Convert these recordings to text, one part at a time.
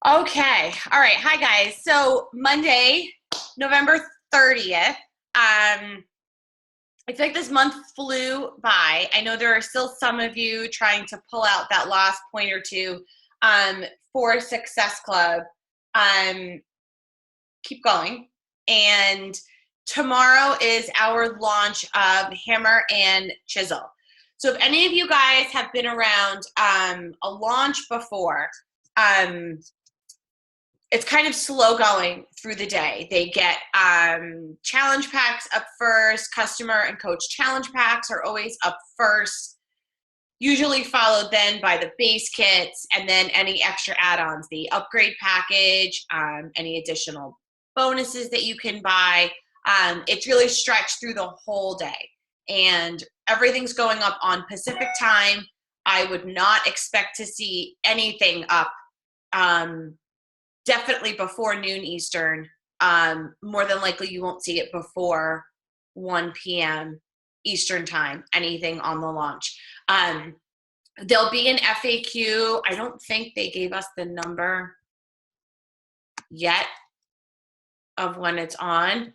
Okay. All right. Hi, guys. So Monday, November 30th. I feel like this month flew by. I know there are still some of you trying to pull out that last point or two for Success Club. Um, keep going. And tomorrow is our launch of Hammer and Chisel. So if any of you guys have been around a launch before, it's kind of slow going through the day. They get challenge packs up first. Customer and coach challenge packs are always up first, usually followed then by the base kits and then any extra add-ons, the upgrade package, any additional bonuses that you can buy. It's really stretched through the whole day, and everything's going up on Pacific time. I would not expect to see anything up definitely before noon Eastern. More than likely you won't see it before 1 p.m. Eastern time, anything on the launch. There'll be an FAQ. I don't think they gave us the number yet of when it's on.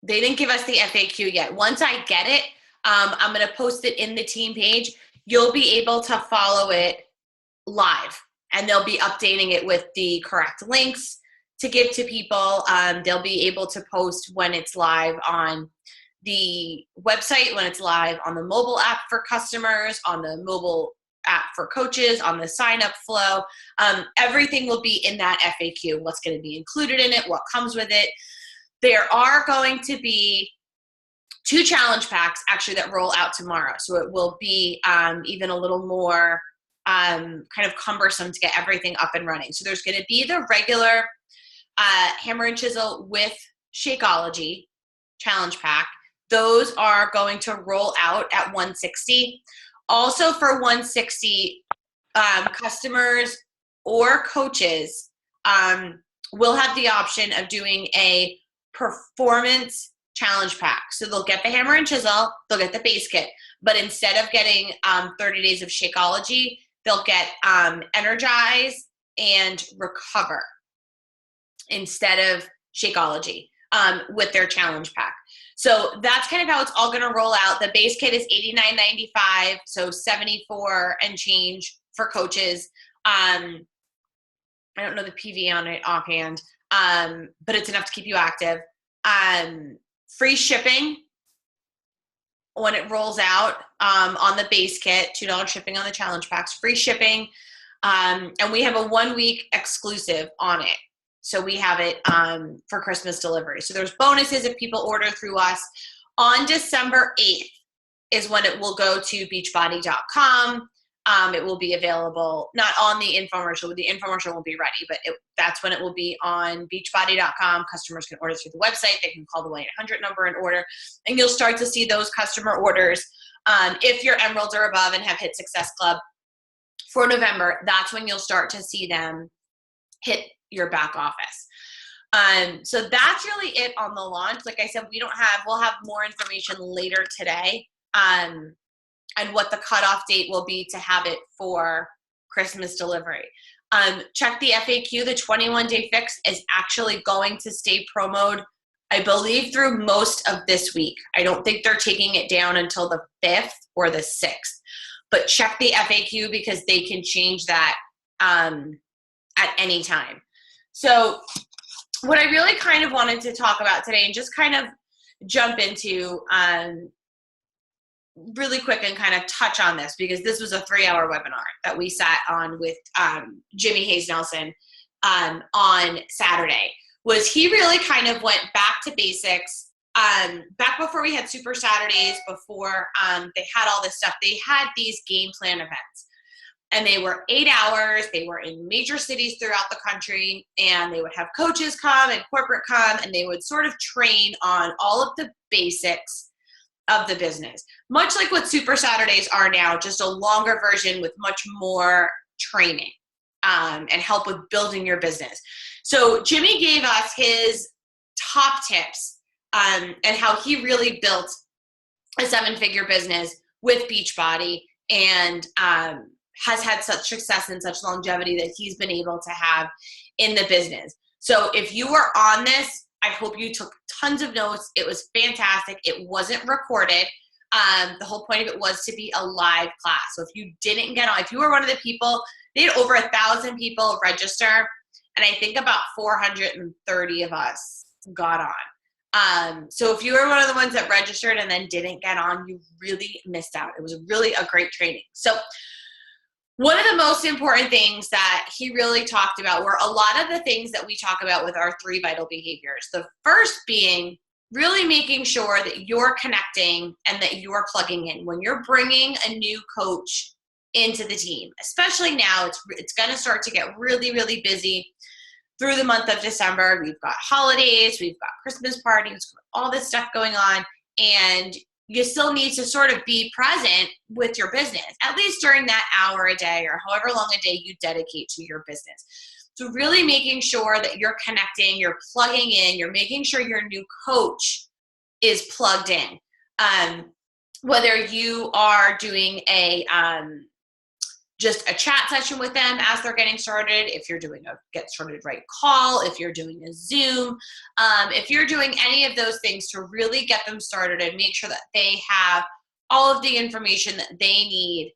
They didn't give us the FAQ yet. Once I get it, I'm going to post it in the team page. You'll be able to follow it live, and they'll be updating it with the correct links to give to people. They'll be able to post when it's live on the website, when it's live on the mobile app for customers, on the mobile app for coaches, on the sign-up flow. Everything will be in that FAQ, what's going to be included in it, what comes with it. There are going to be 2 challenge packs actually that roll out tomorrow. So it will be even a little more kind of cumbersome to get everything up and running. So there's going to be the regular Hammer and Chisel with Shakeology challenge pack. Those are going to roll out at 160. Also for 160, customers or coaches will have the option of doing a performance challenge pack. So they'll get the Hammer and Chisel, they'll get the base kit, but instead of getting 30 days of Shakeology, they'll get Energize and Recover instead of Shakeology with their challenge pack. So that's kind of how it's all going to roll out. The base kit is $89.95, so $74 and change for coaches. I don't know the PV on it offhand, but it's enough to keep you active. Free shipping when it rolls out on the base kit, $2 shipping on the challenge packs, free shipping, and we have a 1-week exclusive on it. So we have it for Christmas delivery. So there's bonuses if people order through us. On December 8th is when it will go to beachbody.com. It will be available, not on the infomercial. The infomercial won't be ready, but that's when it will be on beachbody.com. Customers can order through the website. They can call the 1-800 number and order, and you'll start to see those customer orders. If your emeralds are above and have hit Success Club for November, that's when you'll start to see them hit your back office. So that's really it on the launch. Like I said, we'll have more information later today. And what the cutoff date will be to have it for Christmas delivery. Check the FAQ. The 21-day fix is actually going to stay promoed, I believe, through most of this week. I don't think they're taking it down until the 5th or the 6th. But check the FAQ because they can change that at any time. So what I really kind of wanted to talk about today and just kind of jump into really quick and kind of touch on this, because this was a 3-hour webinar that we sat on with Jimmy Hayes Nelson on Saturday. Was he really kind of went back to basics. Back before we had Super Saturdays, before they had all this stuff, they had these game plan events. And they were 8 hours. They were in major cities throughout the country, and they would have coaches come and corporate come, and they would sort of train on all of the basics of the business. Much like what Super Saturdays are now, just a longer version with much more training and help with building your business. So Jimmy gave us his top tips and how he really built a 7-figure business with Beachbody and has had such success and such longevity that he's been able to have in the business. So if you were on this, I hope you took tons of notes. It was fantastic. It wasn't recorded. The whole point of it was to be a live class. So if you didn't get on, if you were one of the people, they had over 1,000 people register, and I think about 430 of us got on. So if you were one of the ones that registered and then didn't get on, you really missed out. It was really a great training. So one of the most important things that he really talked about were a lot of the things that we talk about with our 3 vital behaviors. The first being really making sure that you're connecting and that you're plugging in. When you're bringing a new coach into the team, especially now, it's going to start to get really, really busy through the month of December. We've got holidays, we've got Christmas parties, all this stuff going on, and you still need to sort of be present with your business, at least during that hour a day or however long a day you dedicate to your business. So really making sure that you're connecting, you're plugging in, you're making sure your new coach is plugged in. Whether you are doing just a chat session with them as they're getting started, if you're doing a get started right call, if you're doing a Zoom, if you're doing any of those things to really get them started and make sure that they have all of the information that they need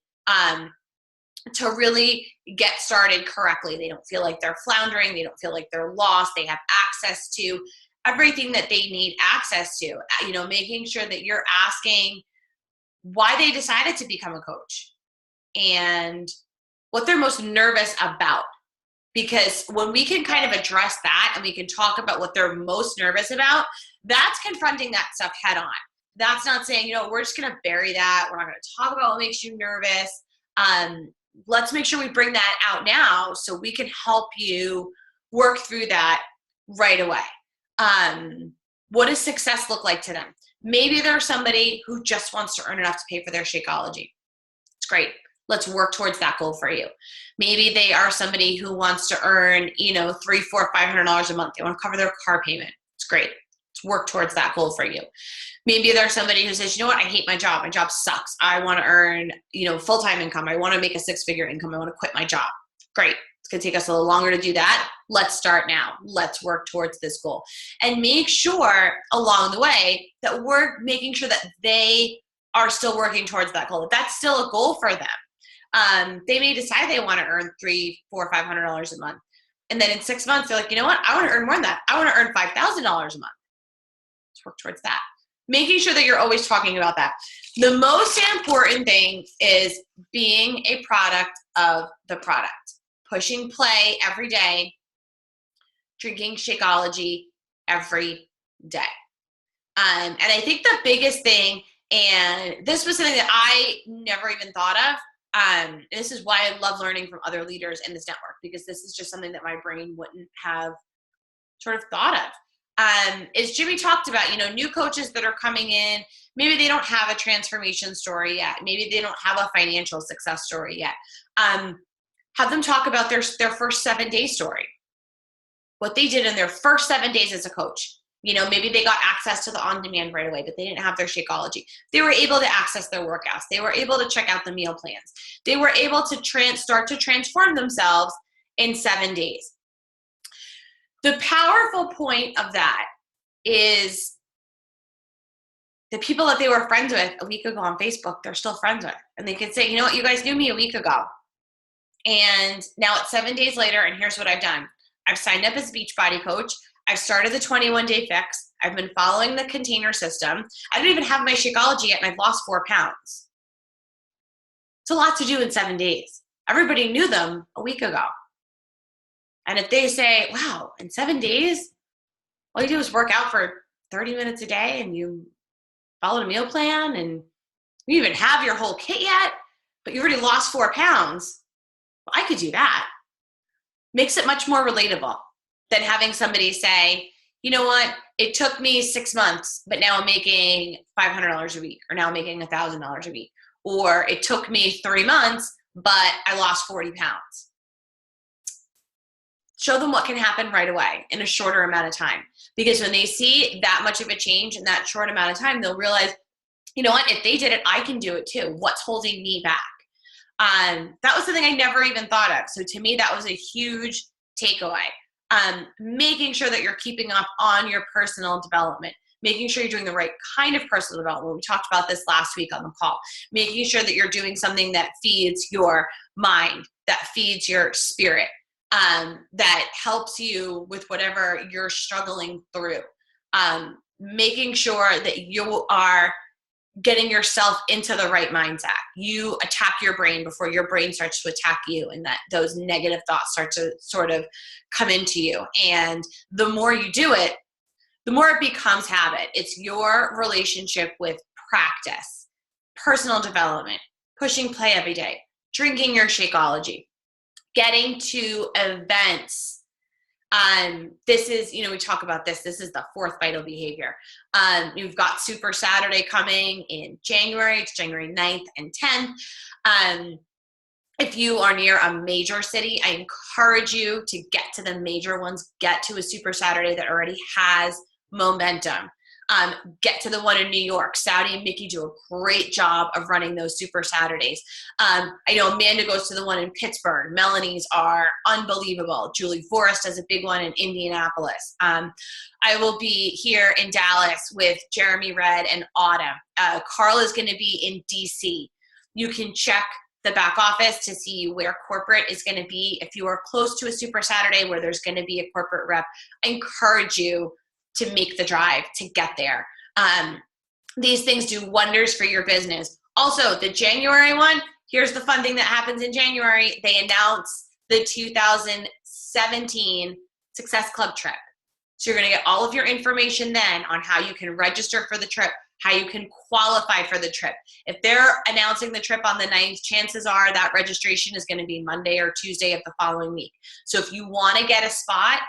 to really get started correctly. They don't feel like they're floundering. They don't feel like they're lost. They have access to everything that they need access to. Making sure that you're asking why they decided to become a coach and what they're most nervous about. Because when we can kind of address that and we can talk about what they're most nervous about, that's confronting that stuff head on. That's not saying, we're just going to bury that. We're not going to talk about what makes you nervous. Let's make sure we bring that out now so we can help you work through that right away. What does success look like to them? Maybe they're somebody who just wants to earn enough to pay for their Shakeology. It's great. Let's work towards that goal for you. Maybe they are somebody who wants to earn, $300, $400, $500 a month. They want to cover their car payment. It's great. Let's work towards that goal for you. Maybe there's somebody who says, I hate my job. My job sucks. I want to earn, full-time income. I want to make a 6-figure income. I want to quit my job. Great. It's going to take us a little longer to do that. Let's start now. Let's work towards this goal. And make sure along the way that we're making sure that they are still working towards that goal. That that's still a goal for them. They may decide they want to earn $300, $400, $500 a month. And then in 6 months, they're like, I want to earn more than that. I want to earn $5,000 a month. Let's work towards that. Making sure that you're always talking about that. The most important thing is being a product of the product. Pushing play every day. Drinking Shakeology every day. And I think the biggest thing, and this was something that I never even thought of, this is why I love learning from other leaders in this network, because this is just something that my brain wouldn't have sort of thought of. Is Jimmy talked about, new coaches that are coming in, maybe they don't have a transformation story yet. Maybe they don't have a financial success story yet. Have them talk about their first 7-day story, what they did in their first 7 days as a coach. Maybe they got access to the on-demand right away, but they didn't have their Shakeology. They were able to access their workouts. They were able to check out the meal plans. They were able to start to transform themselves in 7 days. The powerful point of that is the people that they were friends with a week ago on Facebook, they're still friends with. And they can say, you know what, you guys knew me a week ago. And now it's 7 days later, and here's what I've done. I've signed up as a Beachbody coach. I've started the 21-day fix. I've been following the container system. I don't even have my Shakeology yet, and I've lost 4 pounds. It's a lot to do in 7 days. Everybody knew them a week ago. And if they say, wow, in 7 days, all you do is work out for 30 minutes a day and you followed a meal plan and you even have your whole kit yet, but you already lost 4 pounds. Well, I could do that. Makes it much more relatable than having somebody say, you know what, it took me 6 months, but now I'm making $500 a week, or now I'm making $1,000 a week. Or it took me 3 months, but I lost 40 pounds. Show them what can happen right away in a shorter amount of time. Because when they see that much of a change in that short amount of time, they'll realize, you know what, if they did it, I can do it too. What's holding me back? That was something I never even thought of. So to me, that was a huge takeaway. Making sure that you're keeping up on your personal development, making sure you're doing the right kind of personal development. We talked about this last week on the call. Making sure that you're doing something that feeds your mind, that feeds your spirit, that helps you with whatever you're struggling through. Making sure that you are getting yourself into the right mindset. You attack your brain before your brain starts to attack you, and that those negative thoughts start to sort of come into you. And the more you do it, the more it becomes habit. It's your relationship with practice, personal development, pushing play every day, drinking your Shakeology, getting to events. This is, we talk about this. This is the fourth vital behavior. You've got Super Saturday coming in January. It's January 9th and 10th. If you are near a major city, I encourage you to get to the major ones. Get to a Super Saturday that already has momentum. Get to the one in New York. Saudi and Mickey do a great job of running those Super Saturdays. I know Amanda goes to the one in Pittsburgh. Melanie's are unbelievable. Julie Forrest does a big one in Indianapolis. I will be here in Dallas with Jeremy Red and Autumn. Carl is going to be in DC. You can check the back office to see where corporate is going to be. If you are close to a Super Saturday where there's going to be a corporate rep, I encourage you to make the drive to get there. These things do wonders for your business. Also, the January one, here's the fun thing that happens in January. They announce the 2017 Success Club trip. So you're going to get all of your information then on how you can register for the trip, how you can qualify for the trip. If they're announcing the trip on the 9th, chances are that registration is going to be Monday or Tuesday of the following week. So if you want to get a spot,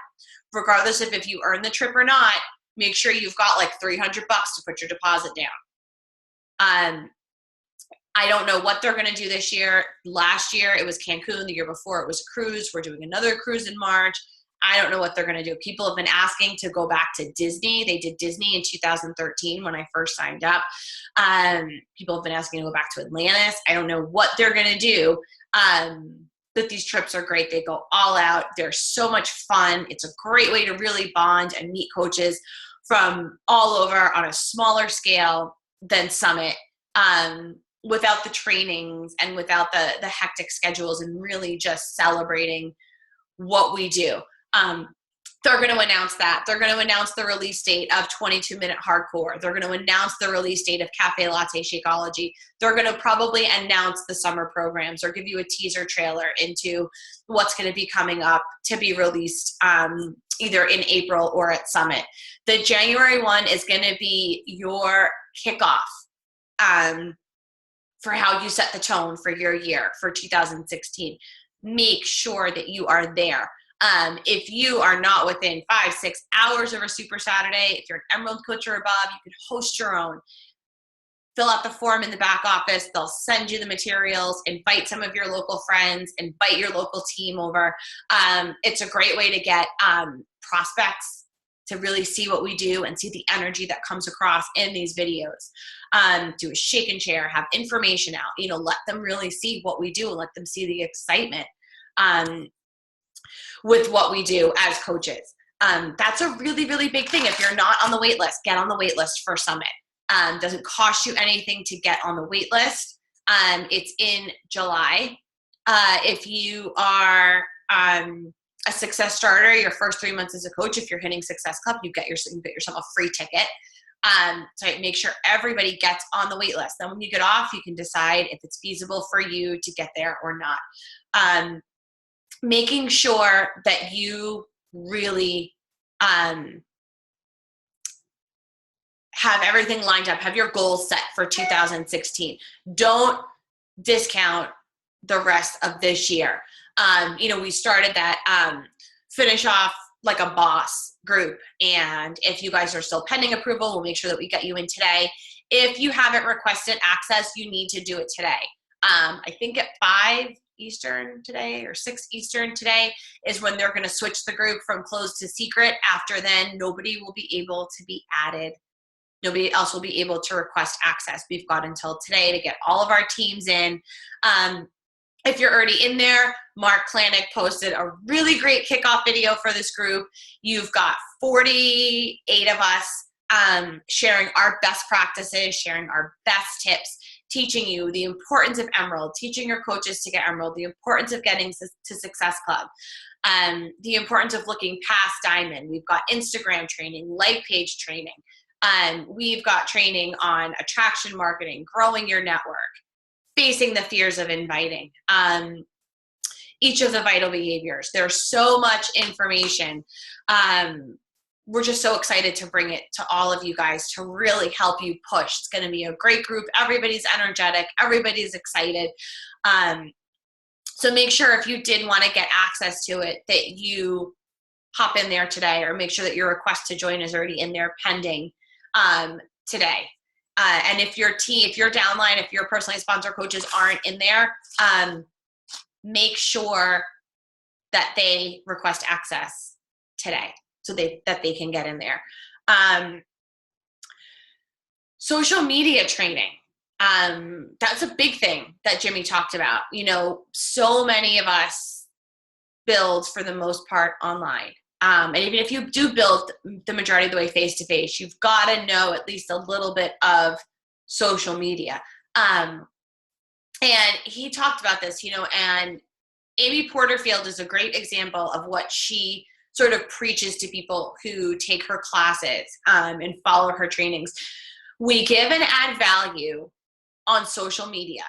regardless of if you earn the trip or not, make sure you've got like $300 to put your deposit down. I don't know what they're going to do this year. Last year it was Cancun. The year before it was a cruise. We're doing another cruise in March. I don't know what they're going to do. People have been asking to go back to Disney. They did Disney in 2013 when I first signed up. People have been asking to go back to Atlantis. I don't know what they're going to do. But these trips are great. They go all out. They're so much fun. It's a great way to really bond and meet coaches from all over on a smaller scale than Summit, without the trainings and without the hectic schedules, and really just celebrating what we do. They're going to announce that. They're going to announce the release date of 22-Minute Hardcore. They're going to announce the release date of Cafe Latte Shakeology. They're going to probably announce the summer programs or give you a teaser trailer into what's going to be coming up to be released either in April or at Summit. The January one is going to be your kickoff for how you set the tone for your year for 2016. Make sure that you are there. If you are not within 5-6 hours of a Super Saturday, if you're an Emerald Coach or above, you can host your own. Fill out the form in the back office. They'll send you the materials. Invite some of your local friends. Invite your local team over. It's a great way to get prospects to really see what we do and see the energy that comes across in these videos. Do a shake and share, have information out, let them really see what we do and let them see the excitement with what we do as coaches. That's a really, really big thing. If you're not on the wait list, get on the wait list for Summit. Doesn't cost you anything to get on the wait list. It's in July. If you are a Success Starter, your first 3 months as a coach, if you're hitting Success Club, you get yourself a free ticket. So make sure everybody gets on the wait list. Then when you get off, you can decide if it's feasible for you to get there or not. Making sure that you really have everything lined up, have your goals set for 2016. Don't discount the rest of this year. We started that Finish Off Like a Boss group, and if you guys are still pending approval, we'll make sure that we get you in today. If you haven't requested access, you need to do it today. I think at 5 Eastern today or 6 Eastern today is when they're going to switch the group from closed to secret. After then, nobody will be able to be added. Nobody else will be able to request access. We've got until today to get all of our teams in. If you're already in there, Mark Klanik posted a really great kickoff video for this group. You've got 48 of us sharing our best practices, sharing our best tips, teaching you the importance of Emerald, teaching your coaches to get Emerald, the importance of getting to Success Club, the importance of looking past Diamond. We've got Instagram training, life page training. We've got training on attraction marketing, growing your network, facing the fears of inviting, each of the vital behaviors. There's so much information. We're just so excited to bring it to all of you guys to really help you push. It's going to be a great group. Everybody's energetic. Everybody's excited. So make sure if you did want to get access to it that you hop in there today, or make sure that your request to join is already in there pending today. And if your team, if your downline, if your personally sponsored coaches aren't in there, make sure that they request access today so that they can get in there. Social media training. That's a big thing that Jimmy talked about. You know, so many of us build for the most part online. And even if you do build the majority of the way face-to-face, you've got to know at least a little bit of social media. And he talked about this, you know, and Amy Porterfield is a great example of what she sort of preaches to people who take her classes and follow her trainings. We give and add value on social media,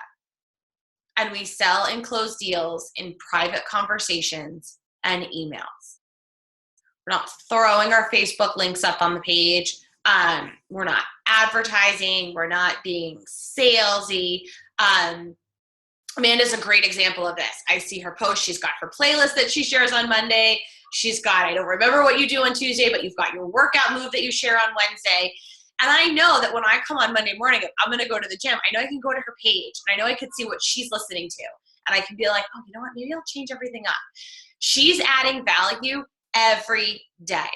and we sell and close deals in private conversations and emails. We're not throwing our Facebook links up on the page. We're not advertising. We're not being salesy. Amanda's a great example of this. I see her post. She's got her playlist that she shares on Monday. She's got, I don't remember what you do on Tuesday, but you've got your workout move that you share on Wednesday. And I know that when I come on Monday morning, if I'm going to go to the gym, I know I can go to her page and I know I can see what she's listening to. And I can be like, oh, you know what? Maybe I'll change everything up. She's adding value every day.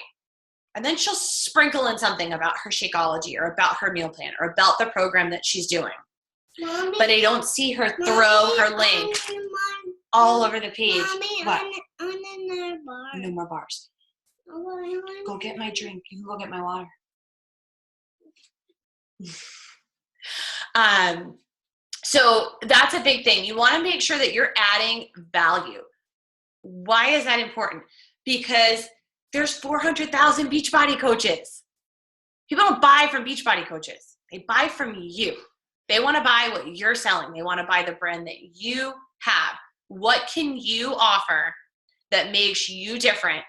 And then she'll sprinkle in something about her Shakeology or about her meal plan or about the program that she's doing. Mommy, but I don't see her throw her link all over the page. Mommy, what? On another bar. No more bars. Go get my drink. You can go get my water. So that's a big thing. You want to make sure that you're adding value. Why is that important? Because there's 400,000 Beachbody coaches. People don't buy from Beachbody coaches. They buy from you. They want to buy what you're selling. They want to buy the brand that you have. What can you offer that makes you different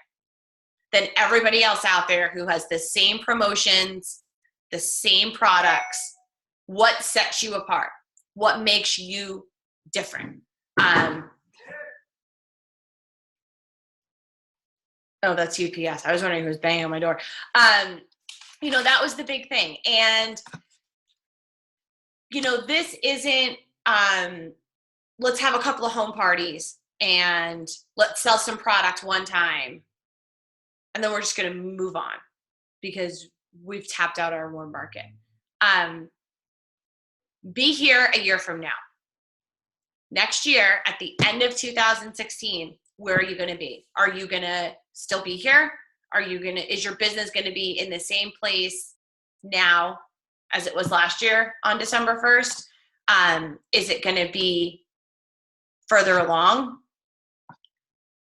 than everybody else out there who has the same promotions, the same products? What sets you apart? What makes you different? Oh, that's UPS. I was wondering who was banging on my door. You know, that was the big thing. And, you know, this isn't, let's have a couple of home parties and let's sell some product one time. And then we're just going to move on because we've tapped out our warm market. Be here a year from now. Next year, at the end of 2016, where are you going to be? Are you going to still be here? Is your business going to be in the same place now as it was last year on December 1st? Is it going to be further along?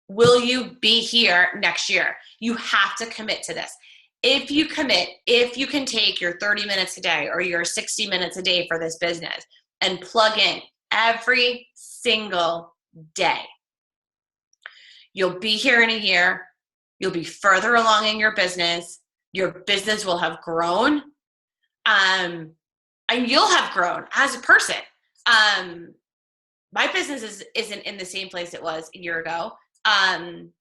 Will you be here next year? You have to commit to this. If you commit, if you can take your 30 minutes a day or your 60 minutes a day for this business and plug in every single day, you'll be here in a year. You'll be further along in your business. Your business will have grown. And you'll have grown as a person. My business isn't in the same place it was a year ago.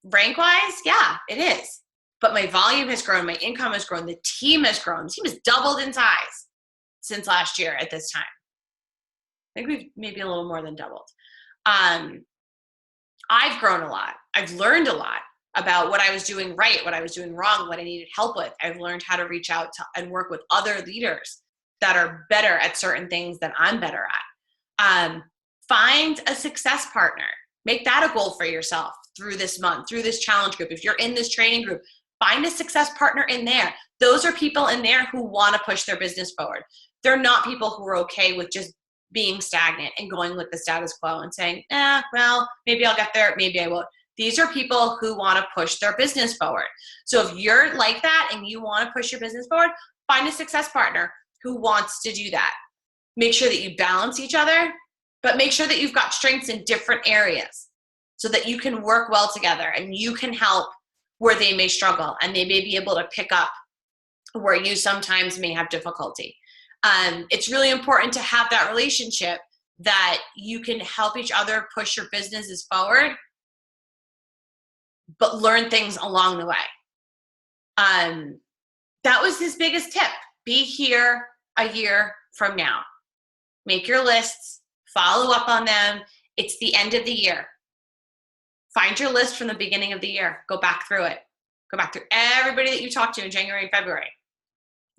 Rank-wise, yeah, it is. But my volume has grown. My income has grown. The team has grown. The team has doubled in size since last year at this time. I think we've maybe a little more than doubled. I've grown a lot. I've learned a lot about what I was doing right, what I was doing wrong, what I needed help with. I've learned how to reach out to and work with other leaders that are better at certain things than I'm better at. Find a success partner. Make that a goal for yourself through this month, through this challenge group. If you're in this training group, find a success partner in there. Those are people in there who want to push their business forward. They're not people who are okay with just being stagnant and going with the status quo and saying, well, maybe I'll get there, maybe I won't. These are people who want to push their business forward. So if you're like that and you want to push your business forward, find a success partner who wants to do that. Make sure that you balance each other, but make sure that you've got strengths in different areas so that you can work well together and you can help where they may struggle and they may be able to pick up where you sometimes may have difficulty. It's really important to have that relationship that you can help each other push your businesses forward, but learn things along the way. That was his biggest tip. Be here a year from now. Make your lists, follow up on them. It's the end of the year. Find your list from the beginning of the year. Go back through it. Go back through everybody that you talked to in January and February.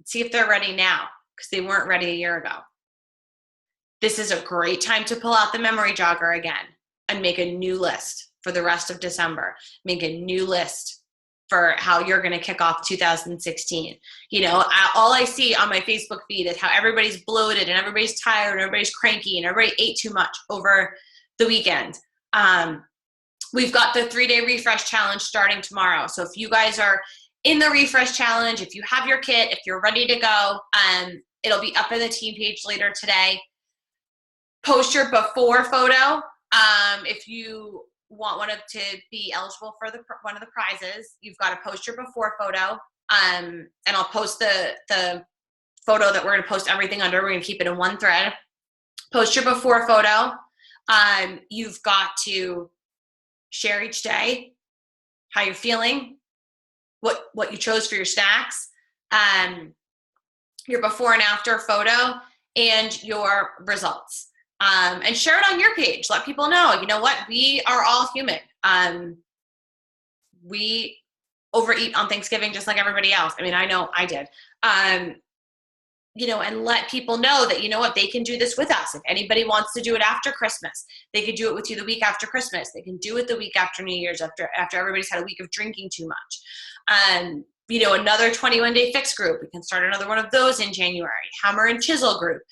See if they're ready now, because they weren't ready a year ago. This is a great time to pull out the memory jogger again and make a new list for the rest of December. Make a new list for how you're going to kick off 2016. You know, all I see on my Facebook feed is how everybody's bloated and everybody's tired and everybody's cranky and everybody ate too much over the weekend. We've got the 3-day refresh challenge starting tomorrow. So if you guys are in the refresh challenge, if you have your kit, if you're ready to go, it'll be up in the team page later today. Post your before photo if you want one to be eligible for one of the prizes. You've got to post your before photo, and I'll post the photo that we're going to post everything under. We're going to keep it in one thread. Post your before photo. You've got to share each day how you're feeling, what you chose for your snacks, your before and after photo, and your results. And share it on your page. Let people know, you know what, we are all human. We overeat on Thanksgiving just like everybody else. I mean, I know I did. You know, and let people know that, you know what, they can do this with us. If anybody wants to do it after Christmas, they could do it with you the week after Christmas. They can do it the week after New Year's, after everybody's had a week of drinking too much. You know, another 21-day fix group. We can start another one of those in January. Hammer and chisel group.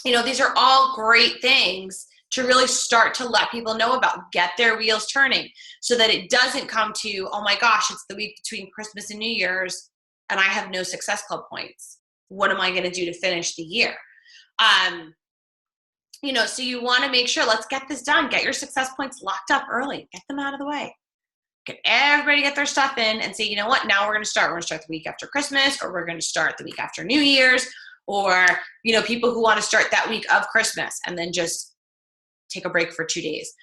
You know, these are all great things to really start to let people know about, get their wheels turning, so that it doesn't come to, oh my gosh, it's the week between Christmas and New Year's, and I have no Success Club points. What am I going to do to finish the year? You know, so you want to make sure, let's get this done. Get your success points locked up early. Get them out of the way. Get everybody get their stuff in and say, you know what, now we're going to start. We're going to start the week after Christmas, or we're going to start the week after New Year's, or, you know, people who want to start that week of Christmas and then just take a break for 2 days.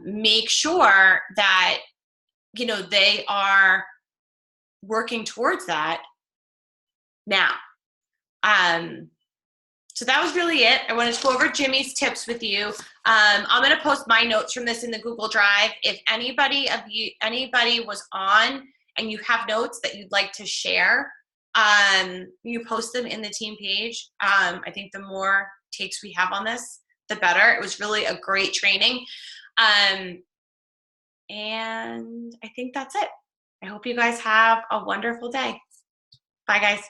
Make sure that, you know, they are working towards that now. So that was really it. I wanted to go over Jimmy's tips with you. I'm going to post my notes from this in the Google Drive. If anybody was on and you have notes that you'd like to share, you post them in the team page. I think the more takes we have on this, the better. It was really a great training. And I think that's it. I hope you guys have a wonderful day. Bye, guys.